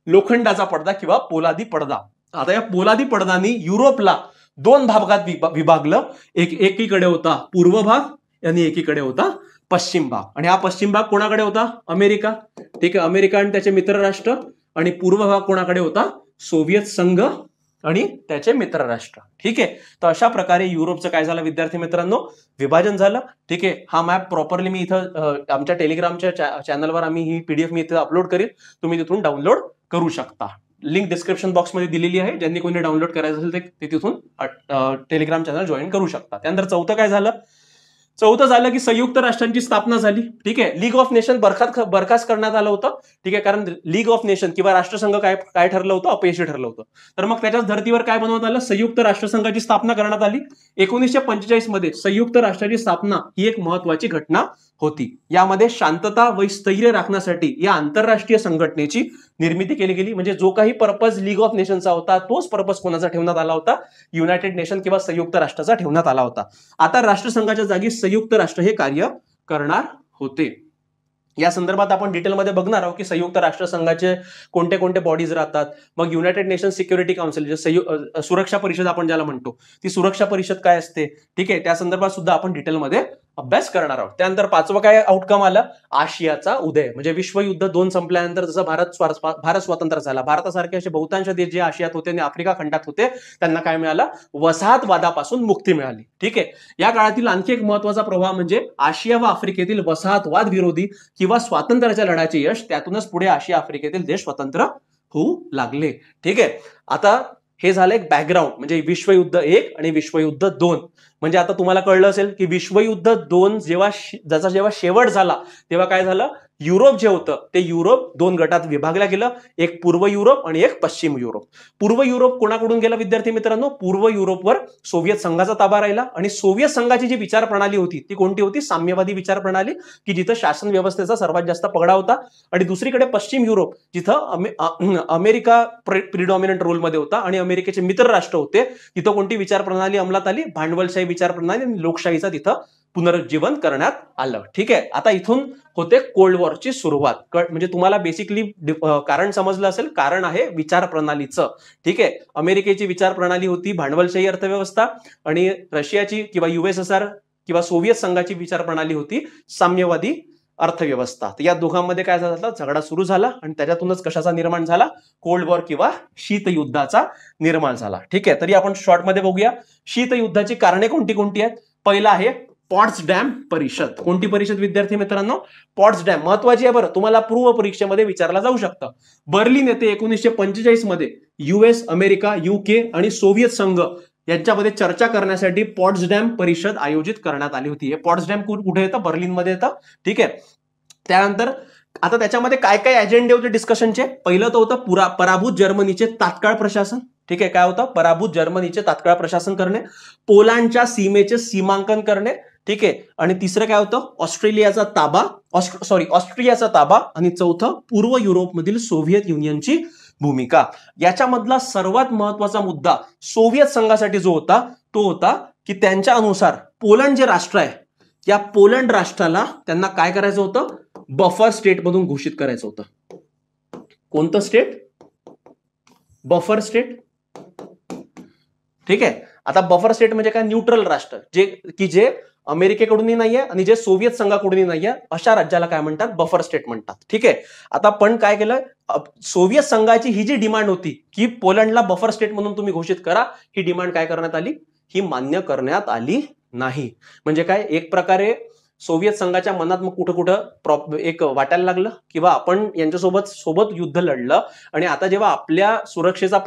Speaker 1: लोखंडाचा पडदा किंवा पोलादी पडदा. आता या पोलादी पडदानी युरोपला 2 भागात विभागलं. एकीकडे होता पूर्व भाग आणि एकीकडे होता पश्चिम भाग. आणि हा पश्चिम भाग कोणाकडे होता, अमेरिका. ठीक आहे, अमेरिका आणि त्याचे मित्र राष्ट्र. आणि पूर्व भाग कोणाकडे होता, सोव्हिएत संघ आणि त्याचे मित्र राष्ट्र. ठीक आहे. तर अशा प्रकारे युरोपचं काय झालं विद्यार्थी मित्रांनो, विभाजन झालं. ठीक आहे. हा मॅप प्रॉपरली मी इथं आमच्या टेलिग्रामच्या चॅनलवर आम्ही ही पीडीएफ मी इथं अपलोड करीन, तुम्ही तिथून डाउनलोड करू शकता. लिंक डिस्क्रिप्शन बॉक्समध्ये दिलेली आहे. ज्यांनी कोणी डाउनलोड करायचं असेल ते तिथून टेलिग्राम चॅनल जॉईन करू शकता. त्यानंतर चौथं काय झालं, चौथं झालं की संयुक्त राष्ट्रांची स्थापना झाली. ठीक आहे. लीग ऑफ नेशन बरखास्त करण्यात आलं होतं. ठीक आहे, कारण लीग ऑफ नेशन किंवा राष्ट्रसंघ काय ठरलं होतं, अपयशी ठरलं होतं. तर मग त्याच्याच धर्तीवर काय बनवण्यात आलं, संयुक्त राष्ट्रसंघाची स्थापना करण्यात आली. 1945 मध्ये संयुक्त राष्ट्राची स्थापना ही एक महत्वाची घटना होती. यामध्ये शांतता व स्थैर्य राखण्यासाठी या आंतरराष्ट्रीय संघटनेची निर्मिती केली गेली. म्हणजे जो काही पर्पज लीग ऑफ नेशनचा होता तोच पर्पज कोणाचा ठेवण्यात आला होता, युनायटेड नेशन किंवा संयुक्त राष्ट्राचा ठेवण्यात आला होता. आता राष्ट्रसंघाच्या जागी संयुक्त राष्ट्र हे कार्य करणार होते. या संदर्भात आपण डिटेलमध्ये बघणार आहोत की संयुक्त राष्ट्रसंघाचे कोणते कोणते बॉडीज राहतात, मग युनायटेड नेशन सिक्युरिटी काउन्सिल जे सुरक्षा परिषद आपण ज्याला म्हणतो, ती सुरक्षा परिषद काय असते, ठीक आहे, त्या संदर्भात सुद्धा आपण डिटेलमध्ये अभ्यास करणार आहोत. त्यानंतर पाचवं काय आउटकम आलं, आशियाचा उदय. म्हणजे विश्वयुद्ध 2 संपल्यानंतर जसं भारत स्वतंत्र झाला, भारतासारखे असे बहुतांश देश जे आशियात होते आणि आफ्रिका खंडात होते त्यांना काय मिळालं, वसाहतवादापासून मुक्ती मिळाली. ठीक आहे. या काळातील आणखी एक महत्वाचा प्रभाव म्हणजे आशिया व आफ्रिकेतील वसाहतवाद विरोधी किंवा स्वातंत्र्याच्या लढ्याचे यश, त्यातूनच पुढे आशिया आफ्रिकेतील देश स्वतंत्र होऊ लागले. ठीक आहे. आता हे झालं एक बॅकग्राऊंड, म्हणजे विश्वयुद्ध 1 आणि विश्वयुद्ध 2. म्हणजे आता तुम्हाला कळलं असेल की विश्वयुद्ध 2 जेव्हा शेवट झाला तेव्हा काय झालं, युरोप जे होतं ते युरोप 2 गटात विभागलं गेलं, एक पूर्व युरोप आणि एक पश्चिम युरोप. पूर्व युरोप कोणाकडून गेला विद्यार्थी मित्रांनो, पूर्व युरोपवर सोव्हिएत संघाचा ताबा राहिला आणि सोव्हिएत संघाची जी विचार प्रणाली होती ती कोणती होती, साम्यवादी विचार प्रणाली, की जिथं शासन व्यवस्थेचा सर्वात जास्त पगडा होता. आणि दुसरीकडे पश्चिम युरोप जिथं अमेरिका प्रिडॉमिनंट रोलमध्ये होता आणि अमेरिकेचे मित्र राष्ट्र होते, तिथं कोणती विचार प्रणाली अंमलात आली, भांडवलशाही विचार प्रणाली आणि लोकशाहीचा तिथं पुनरुज्जीवन करण्यात आलं. ठीक आहे. आता इथून होते कोल्ड वॉरची सुरुवात. म्हणजे तुम्हाला बेसिकली कारण समजलं असेल, कारण आहे विचार प्रणालीचं. ठीक आहे. अमेरिकेची विचार प्रणाली होती भांडवलशाही अर्थव्यवस्था आणि रशियाची किंवा USSR किंवा सोव्हिएत संघाची विचार प्रणाली होती साम्यवादी अर्थव्यवस्था. तर या दोघांमध्ये काय झालं, झगडा सुरू झाला आणि त्याच्यातूनच कशाचा निर्माण झाला, कोल्ड वॉर किंवा शीतयुद्धाचा निर्माण झाला. ठीक आहे. तरी आपण शॉर्टमध्ये बघूया शीतयुद्धाची कारणे कोणती कोणती आहेत. पहिला आहे पॉट्सडॅम परिषद. कोणती परिषद विद्यार्थी मित्रांनो, पॉट्सडॅम. महत्वाची आहे बरं, तुम्हाला पूर्व परीक्षेमध्ये विचारला जाऊ शकतं. बर्लिन येथे 1945 मध्ये US, अमेरिका, UK आणि सोव्हिएत संघ यांच्यामध्ये चर्चा करण्यासाठी पॉट्सडॅम परिषद आयोजित करण्यात आली होती. हे पॉट्सडॅम कुठे येतं, बर्लिनमध्ये येतं. ठीक आहे. त्यानंतर आता त्याच्यामध्ये काय काय अजेंडे होते डिस्कशनचे. पहिलं तर होतं पराभूत जर्मनीचे तात्काळ प्रशासन. ठीक आहे. काय होतं, पराभूत जर्मनीचे तात्काळ प्रशासन करणे, पोलंडच्या सीमेचे सीमांकन करणे. ठीक आहे. आणि तिसरं काय होतं, ऑस्ट्रियाचा ताबा आणि चौथं पूर्व युरोपमधील सोव्हिएत युनियनची भूमिका. याच्यामधला सर्वात महत्वाचा मुद्दा सोव्हिएत संघासाठी जो होता तो होता की त्यांच्या अनुसार पोलंड जे राष्ट्र आहे, या पोलंड राष्ट्राला त्यांना काय करायचं होतं, बफर स्टेट मधून घोषित करायचं होतं. कोणतं स्टेट, बफर स्टेट. ठीक आहे. आता बफर स्टेट म्हणजे काय, न्यूट्रल राष्ट्र, जे अमेरिकेकडूनही नाहीये आणि जे सोव्हिएत संघाकडूनही नाहीये, अशा राज्याला काय म्हणतात, बफर स्टेट म्हणतात. ठीक आहे. आता पण काय केलं, सोव्हिएत संघाची ही जी डिमांड होती की पोलंडला बफर स्टेट म्हणून तुम्ही घोषित करा, ही डिमांड काय करण्यात आली, ही मान्य करण्यात आली नाही. म्हणजे काय, एक प्रकारे सोव्हिएत संघाच्या मनात मग कुठं एक वाटायला लागलं किंवा आपण यांच्यासोबत युद्ध लढलं आणि आता जेव्हा आपल्या सुरक्षेचा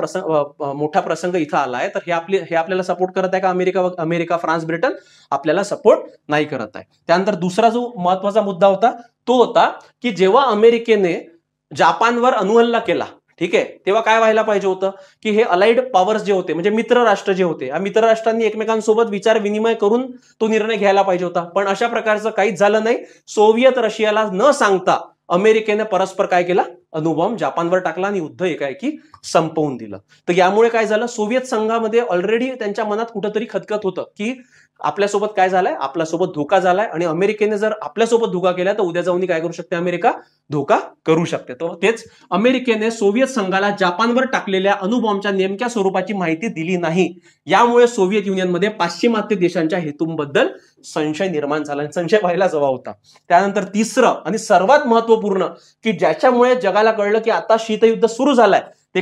Speaker 1: मोठा प्रसंग इथं आलाय तर हे आपल्याला सपोर्ट करत आहे का, अमेरिका, फ्रान्स, ब्रिटन आपल्याला सपोर्ट नाही करत आहे. त्यानंतर दुसरा जो महत्वाचा मुद्दा होता तो होता की जेव्हा अमेरिकेने जपानवर अणुहल्ला केला, ठीक आहे, तेव्हा काय व्हायला पाहिजे होतं की हे अलाइड पॉवर्स जे होते, म्हणजे मित्र राष्ट्र जे होते, या मित्र राष्ट्रांनी एकमेकांसोबत विचार विनिमय करून तो निर्णय घ्यायला पाहिजे होता. पण अशा प्रकारचं काहीच झालं नाही. सोव्हिएत रशियाला न सांगता अमेरिकेने परस्पर काय केला, अणुबॉम्ब जपानवर टाकला आणि युद्ध एकाएकी संपवून दिलं. तर यामुळे काय झालं, सोव्हिएत संघामध्ये ऑलरेडी त्यांच्या मनात कुठंतरी खतखत होतं की आपल्यासोबत काय झालंय, आपल्यासोबत धोका झालाय आणि अमेरिकेने जर आपल्यासोबत धोका केला तर उद्या जाऊन काय करू शकते, अमेरिका धोका करू शकते. तर तेच अमेरिकेने सोव्हिएत संघाला जपानवर टाकलेल्या अणुबॉम्बच्या नेमक्या स्वरूपाची माहिती दिली नाही. यामुळे सोव्हिएत युनियनमध्ये पाश्चिमात्य देशांच्या हेतूंबद्दल संशय निर्माण झाला, संशय व्हायला जवा होता. त्यानंतर तिसरं आणि सर्वात महत्वपूर्ण की ज्याच्यामुळे जगाला कळलं की आता शीतयुद्ध सुरू झालंय, ते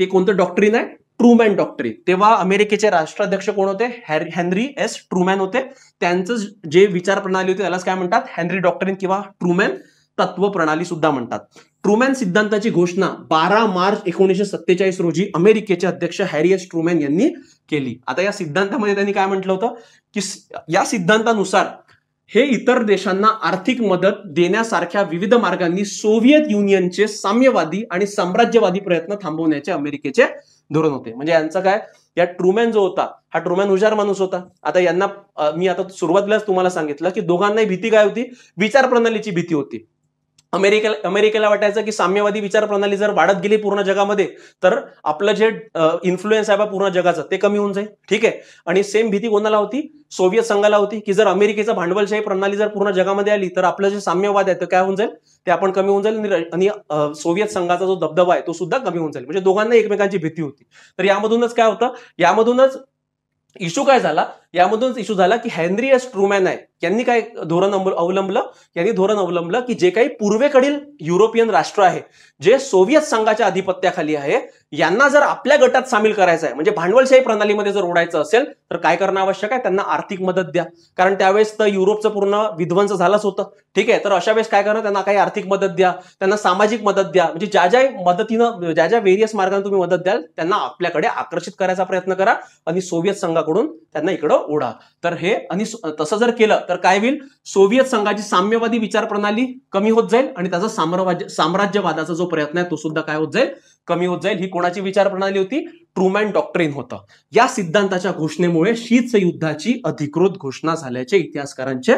Speaker 1: कोणतं डॉक्ट्रिन आहे, ट्रूमॅन डॉक्ट्रिन. तेव्हा अमेरिकेचे राष्ट्राध्यक्ष कोण होते, हेनरी एस ट्रूमॅन होते. त्यांचं जे विचार प्रणाली होती त्यालाच काय म्हणतात, हेनरी डॉक्ट्रिन किंवा ट्रूमॅन तत्व प्रणाली सुद्धा म्हणतात. ट्रूमॅन सिद्धांताची घोषणा 12 मार्च 1947 रोजी अमेरिकेचे अध्यक्ष हॅरी एस ट्रूमॅन यांनी केली. आता या सिद्धांतामध्ये त्यांनी काय म्हटलं होतं की या सिद्धांतानुसार हे इतर देशांना आर्थिक मदत देण्यासारख्या विविध मार्गांनी सोव्हिएत युनियनचे साम्यवादी आणि साम्राज्यवादी प्रयत्न थांबवण्याचे अमेरिकेचे धोरण होते. म्हणजे यांचं काय, या ट्रूमॅन जो होता हा ट्रूमॅन हुशार माणूस होता. आता यांना मी आता सुरुवातीलाच तुम्हाला सांगितलं की दोघांनाही भीती काय होती, विचार प्रणालीची भीती होती. अमेरिकेला वाटायचं की साम्यवादी विचार प्रणाली जर वाढत गेली पूर्ण जगामध्ये तर आपलं जे इन्फ्लुएन्स आहे बा पूर्ण जगाचं ते कमी होऊन जाईल. ठीक आहे. आणि सेम भीती कोणाला होती? सोव्हिएत संघाला होती की जर अमेरिकेचा भांडवलशाही प्रणाली जर पूर्ण जगामध्ये आली तर आपलं जे साम्यवाद आहे ते काय होऊन जाईल, ते आपण कमी होऊन जाईल आणि सोव्हिएत संघाचा जो दबदबा आहे तो सुद्धा कमी होऊन जाईल. म्हणजे दोघांना एकमेकांची भीती होती. तर यामधूनच काय होतं, यामधूनच इश्यू काय झाला, यामधूनच इश्यू झाला की हेनरी एस ट्रूमॅन आहे यांनी काय धोरण अवलंबलं की जे काही पूर्वेकडील युरोपियन राष्ट्र आहे जे सोव्हिएत संघाच्या अधिपत्याखाली आहे यांना जर आपल्या गटात सामील करायचं आहे, म्हणजे भांडवलशाही प्रणालीमध्ये जर ओढायचं असेल तर काय करणं आवश्यक आहे, त्यांना आर्थिक मदत द्या. कारण त्यावेळेस तर युरोपचं पूर्ण विध्वंस झालंच होतं. ठीक आहे. तर अशा वेळेस काय करणं, त्यांना काही आर्थिक मदत द्या, त्यांना सामाजिक मदत द्या. म्हणजे ज्या ज्या व्हेरियस मार्गाने तुम्ही मदत द्याल त्यांना आपल्याकडे आकर्षित करायचा प्रयत्न करा आणि सोव्हिएत संघाकडून त्यांना इकडं ओढा. तर हे आणि तसं जर केलं तर काय होईल, सोव्हिएत संघाची साम्यवादी विचार प्रणाली कमी होत जाईल आणि त्याचा साम्राज्यवादाचा जो प्रयत्न आहे तो सुद्धा काय होत जाईल, कमी होत जाईल. ही कोणाची विचार प्रणाली होती? ट्रूमॅन डॉक्ट्रिन होतं. या सिद्धांताच्या घोषणेमुळे शीतयुद्धाची अधिकृत घोषणा झाल्याचे इतिहासकारांचे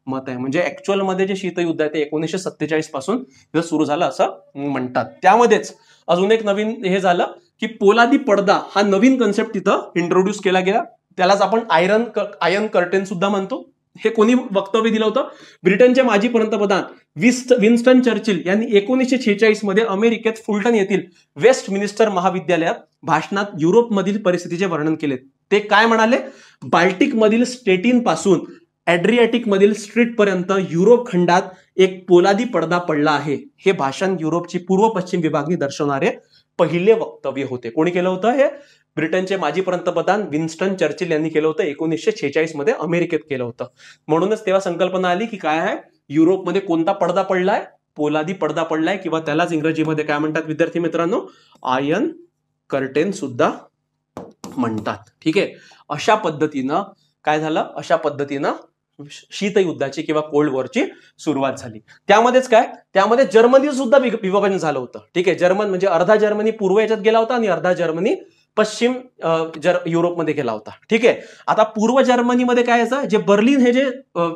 Speaker 1: मत आहे. म्हणजे ऍक्च्युअल मध्ये जे शीतयुद्ध आहे ते 1947 पासून सुरू झालं असं म्हणतात. त्यामध्येच अजून एक नवीन हे झालं की पोलादी पडदा हा नवीन कन्सेप्ट तिथं इंट्रोड्यूस केला गेला. त्यालाच आपण आयर्न कर्टेन सुद्धा म्हणतो. हे कोणी वक्तव्य दिलं होतं? ब्रिटनचे माजी पंतप्रधान विन्स्टन चर्चिल यांनी 1946 मध्ये अमेरिकेत फुलटन येथील वेस्टमिनिस्टर महाविद्यालयात भाषणात युरोपमधील परिस्थितीचे वर्णन केले. ते काय म्हणाले? बाल्टिक मधील स्टेटीन पासून ऍड्रियाटिक मधील स्ट्रीट पर्यंत युरोप खंडात एक पोलादी पडदा पडला आहे. हे भाषण युरोपची पूर्व पश्चिम विभागणी दर्शवणारे पहिले वक्तव्य होते. कोणी केलं होतं? हे ब्रिटनचे माजी पंतप्रधान विन्स्टन चर्चिल यांनी केलं होतं. 1946 मध्ये अमेरिकेत केलं होतं. म्हणूनच तेव्हा संकल्पना आली की काय आहे, युरोपमध्ये कोणता पडदा पडलाय? पोलादी पडदा पडलाय, किंवा त्यालाच इंग्रजीमध्ये काय म्हणतात विद्यार्थी मित्रांनो? आयर्न कर्टेन सुद्धा म्हणतात. ठीक आहे. अशा पद्धतीनं काय झालं, अशा पद्धतीनं शीतयुद्धाची किंवा कोल्ड वॉरची सुरुवात झाली. त्यामध्येच काय, त्यामध्ये जर्मनी सुद्धा विभाजन झालं होतं. ठीक आहे. जर्मन म्हणजे अर्धा जर्मनी पूर्व याच्यात गेला होता आणि अर्धा जर्मनी पश्चिम युरोपमध्ये गेला होता. ठीक आहे. आता पूर्व जर्मनीमध्ये काय यायचं, जे बर्लिन हे जे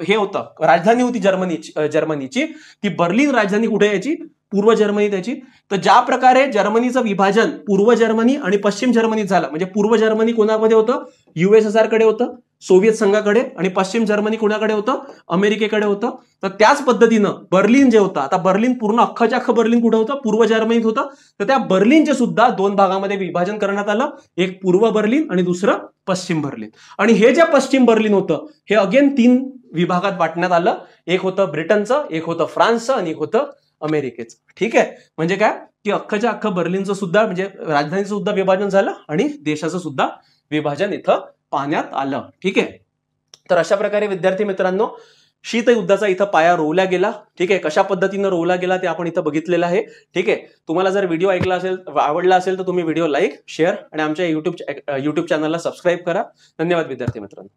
Speaker 1: हे होतं, राजधानी होती जर्मनीची, ती बर्लिन राजधानी कुठे यायची? पूर्व जर्मनी त्याची. तर ज्या प्रकारे जर्मनीचं विभाजन पूर्व जर्मनी आणि पश्चिम जर्मनीत झालं, म्हणजे पूर्व जर्मनी कोणामध्ये होतं? USSR कडे होतं, सोव्हिएत संघाकडे, आणि पश्चिम जर्मनी कोणाकडे होतं? अमेरिकेकडे होतं. तर त्याच पद्धतीनं बर्लिन जे होतं, आता बर्लिन पूर्ण अख्खाच्या अख्खं बर्लिन कुठं होतं? पूर्व जर्मनीत होतं. तर त्या बर्लिनचे सुद्धा दोन भागामध्ये विभाजन करण्यात आलं, एक पूर्व बर्लिन आणि दुसरं पश्चिम बर्लिन. आणि हे जे पश्चिम बर्लिन होतं हे अगेन 3 विभागात वाटण्यात आलं. एक होतं ब्रिटनचं, एक होतं फ्रान्सचं आणि एक होतं अमेरिकेचं. ठीक आहे. म्हणजे काय की अख्खाच्या अख्खं बर्लिनचं सुद्धा म्हणजे राजधानीचं सुद्धा विभाजन झालं आणि देशाचं सुद्धा विभाजन इथं पाहण्यात आलं. ठीक आहे. तर अशा प्रकारे विद्यार्थी मित्रांनो शीतयुद्धाचा इथं पाया रोवला गेला. ठीक आहे. कशा पद्धतीनं रोवला गेला ते आपण इथं बघितलेलं आहे. ठीक आहे. तुम्हाला जर व्हिडिओ आवडला असेल तर तुम्ही व्हिडिओ लाईक, शेअर आणि आमच्या युट्यूब चॅनलला सबस्क्राईब करा. धन्यवाद विद्यार्थी मित्रांनो.